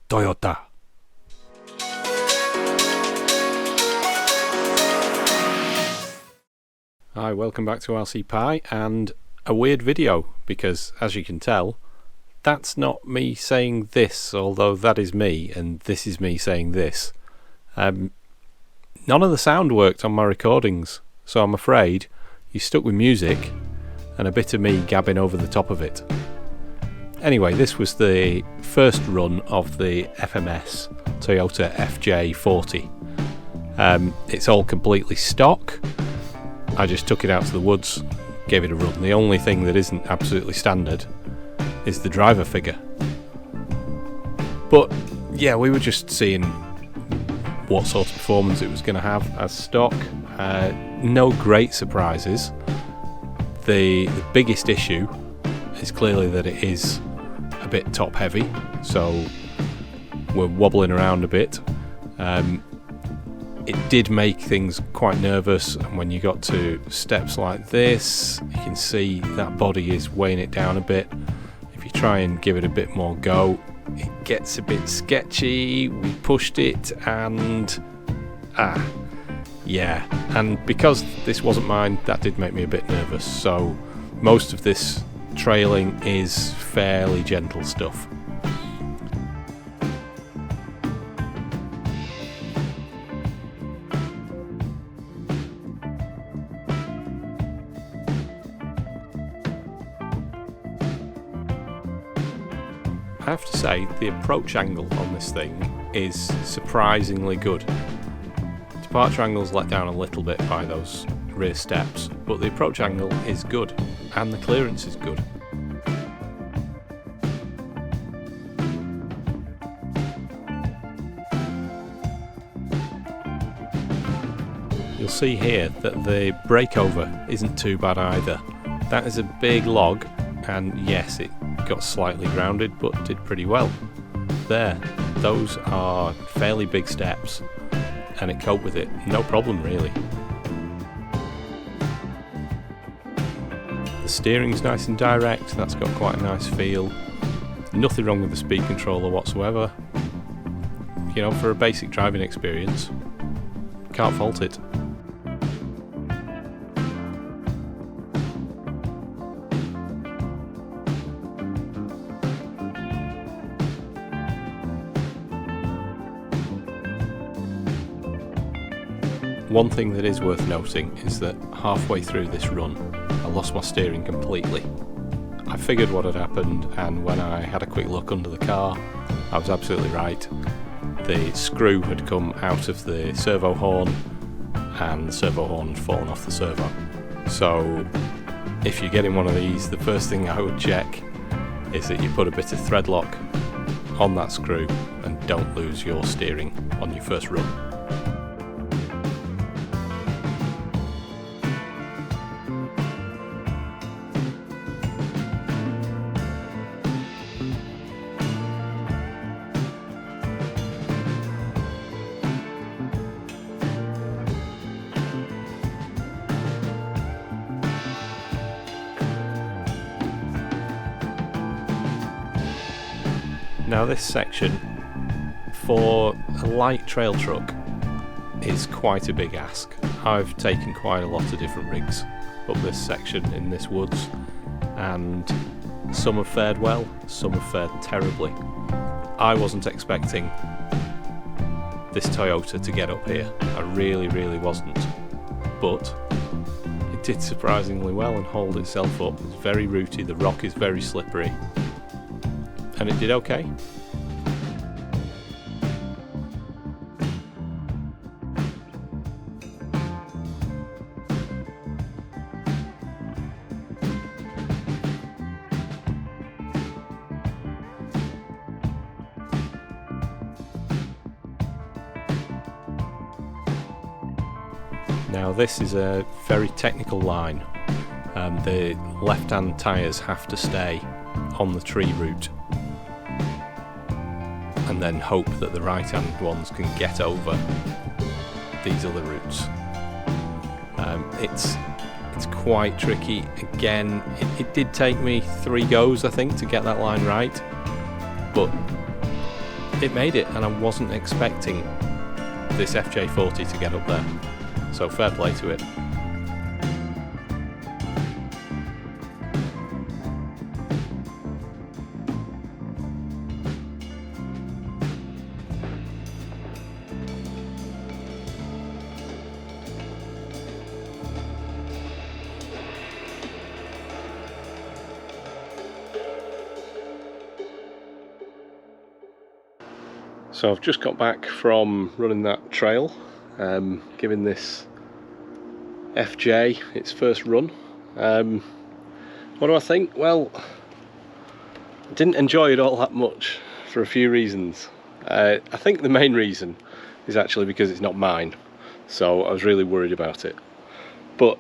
Toyota. Hi, welcome back to RC Pi, and a weird video because, as you can tell, that's not me saying this, although that is me, and this is me saying this. None of the sound worked on my recordings, so I'm afraid you're stuck with music and a bit of me gabbing over the top of it. Anyway, this was the first run of the FMS Toyota FJ40. It's all completely stock. I just took it out to the woods, gave it a run. The only thing that isn't absolutely standard is the driver figure. But yeah, we were just seeing what sort of performance it was going to have as stock. No great surprises. The biggest issue is clearly that it is a bit top heavy, so we're wobbling around a bit. It did make things quite nervous, and when you got to steps like this, you can see that body is weighing it down a bit. If you try and give it a bit more go, it gets a bit sketchy. We pushed it and and because this wasn't mine, that did make me a bit nervous. So most of this trailing is fairly gentle stuff. I have to say, the approach angle on this thing is surprisingly good. Departure angle's let down a little bit by those rear steps, but the approach angle is good, and the clearance is good. You'll see here that the breakover isn't too bad either. That is a big log, and yes, it got slightly grounded, but did pretty well. There, those are fairly big steps, and it coped with it, no problem really. The steering's nice and direct, that's got quite a nice feel. Nothing wrong with the speed controller whatsoever. You know, for a basic driving experience, can't fault it. One thing that is worth noting is that halfway through this run, I lost my steering completely. I figured what had happened, and when I had a quick look under the car, I was absolutely right. The screw had come out of the servo horn, and the servo horn had fallen off the servo. So if you're getting one of these, the first thing I would check is that you put a bit of thread lock on that screw and don't lose your steering on your first run. Now this section, for a light trail truck, is quite a big ask. I've taken quite a lot of different rigs up this section in this woods, and some have fared well, some have fared terribly. I wasn't expecting this Toyota to get up here, I really wasn't, but it did surprisingly well and hold itself up. It's very rooty, the rock is very slippery, and it did okay. Now this is a very technical line. The left-hand tyres have to stay on the tree route, and then hope that the right-hand ones can get over these other routes. It's quite tricky. Again, it did take me 3 goes, I think, to get that line right, but it made it, and I wasn't expecting this FJ40 to get up there, so fair play to it. So I've just got back from running that trail, giving this FJ its first run. What do I think? Well, I didn't enjoy it all that much for a few reasons. I think the main reason is actually because it's not mine, so I was really worried about it. But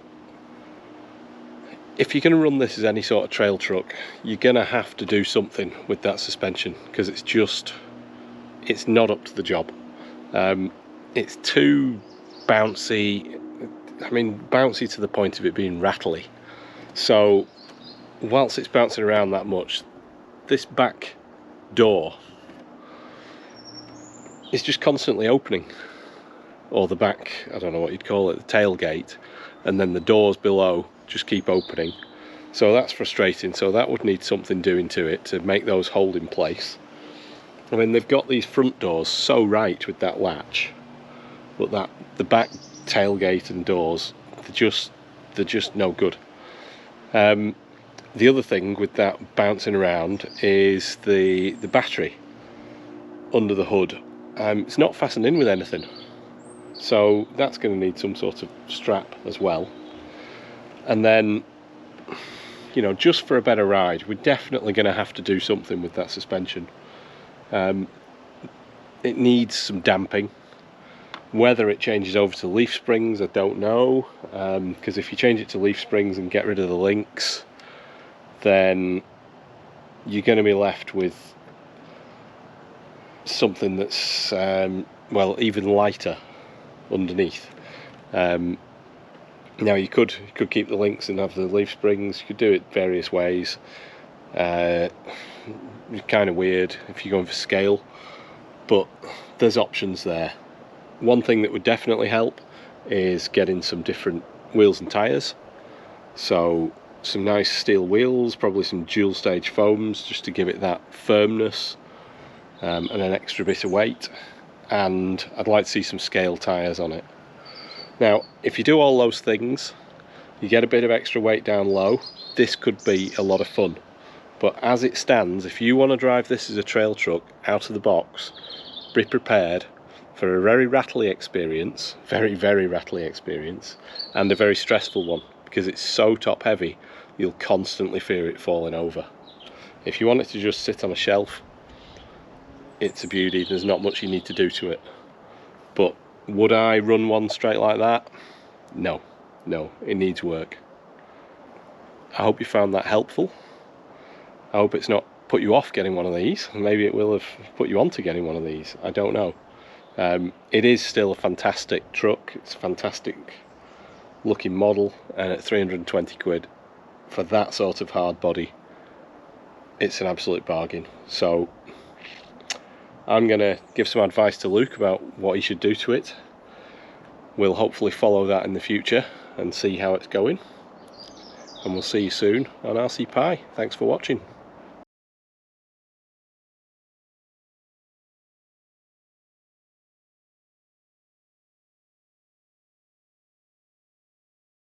if you're going to run this as any sort of trail truck, you're going to have to do something with that suspension, because it's not up to the job. It's too bouncy. I mean, bouncy to the point of it being rattly. So whilst it's bouncing around that much, this back door is just constantly opening, or the back, I don't know what you'd call it, the tailgate, and then the doors below just keep opening. So that's frustrating. So that would need something doing to it to make those hold in place. I mean, they've got these front doors so right with that latch, but the back tailgate and doors, they're just no good. The other thing with that bouncing around is the battery under the hood. It's not fastened in with anything, so that's going to need some sort of strap as well. And then, you know, just for a better ride, we're definitely going to have to do something with that suspension. It needs some damping. Whether it changes over to leaf springs, I don't know, because if you change it to leaf springs and get rid of the links, then you're going to be left with something that's well, even lighter underneath. Now you could keep the links and have the leaf springs. You could do it various ways. It's kind of weird if you're going for scale, but there's options there. One thing that would definitely help is getting some different wheels and tyres. So some nice steel wheels, probably some dual stage foams just to give it that firmness and an extra bit of weight. And I'd like to see some scale tyres on it. Now, if you do all those things, you get a bit of extra weight down low, this could be a lot of fun. But as it stands, if you want to drive this as a trail truck out of the box, be prepared for a very rattly experience, very, very rattly experience, and a very stressful one, because it's so top heavy, you'll constantly fear it falling over. If you want it to just sit on a shelf, it's a beauty. There's not much you need to do to it. But would I run one straight like that? No, it needs work. I hope you found that helpful. I hope it's not put you off getting one of these. Maybe it will have put you on to getting one of these. I don't know. It is still a fantastic truck. It's a fantastic looking model, and at 320 quid for that sort of hard body, it's an absolute bargain. So I'm going to give some advice to Luke about what he should do to it. We'll hopefully follow that in the future and see how it's going. And we'll see you soon on RC Pi. Thanks for watching.